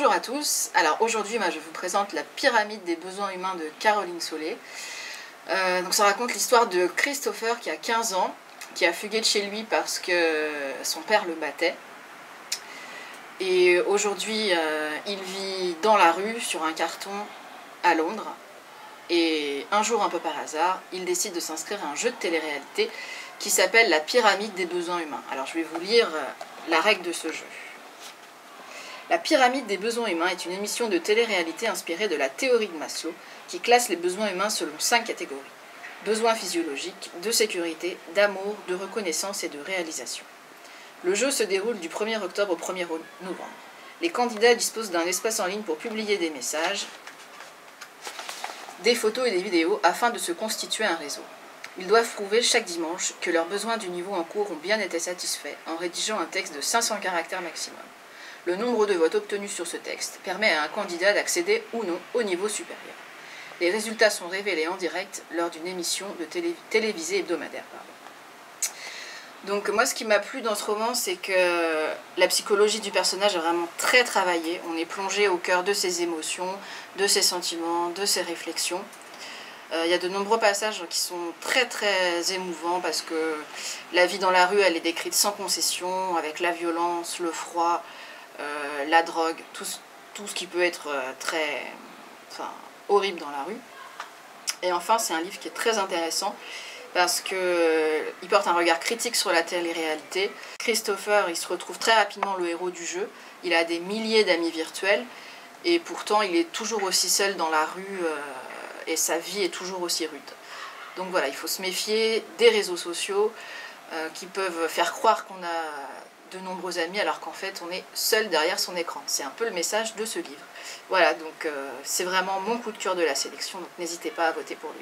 Bonjour à tous, alors aujourd'hui je vous présente la pyramide des besoins humains de Caroline Solé. Donc ça raconte l'histoire de Christopher qui a 15 ans, qui a fugué de chez lui parce que son père le battait. Et aujourd'hui il vit dans la rue sur un carton à Londres. Et un jour, un peu par hasard, il décide de s'inscrire à un jeu de télé-réalité qui s'appelle la pyramide des besoins humains. Alors je vais vous lire la règle de ce jeu. La pyramide des besoins humains est une émission de télé-réalité inspirée de la théorie de Maslow qui classe les besoins humains selon 5 catégories. Besoins physiologiques, de sécurité, d'amour, de reconnaissance et de réalisation. Le jeu se déroule du 1er octobre au 1er novembre. Les candidats disposent d'un espace en ligne pour publier des messages, des photos et des vidéos afin de se constituer un réseau. Ils doivent prouver chaque dimanche que leurs besoins du niveau en cours ont bien été satisfaits en rédigeant un texte de 500 caractères maximum. Le nombre de votes obtenus sur ce texte permet à un candidat d'accéder ou non au niveau supérieur. Les résultats sont révélés en direct lors d'une émission de télévisée hebdomadaire. Donc moi ce qui m'a plu dans ce roman, c'est que la psychologie du personnage est vraiment très travaillée. On est plongé au cœur de ses émotions, de ses sentiments, de ses réflexions. Il y a de nombreux passages qui sont très émouvants parce que la vie dans la rue elle est décrite sans concession, avec la violence, le froid, la drogue, tout ce qui peut être horrible dans la rue. Et enfin c'est un livre qui est très intéressant parce qu'il porte un regard critique sur la télé-réalité. Christopher, il se retrouve très rapidement le héros du jeu. Il a des milliers d'amis virtuels et pourtant il est toujours aussi seul dans la rue et sa vie est toujours aussi rude. Donc voilà, il faut se méfier des réseaux sociaux qui peuvent faire croire qu'on a de nombreux amis alors qu'en fait on est seul derrière son écran. C'est un peu le message de ce livre. Voilà, donc c'est vraiment mon coup de cœur de la sélection, donc n'hésitez pas à voter pour lui.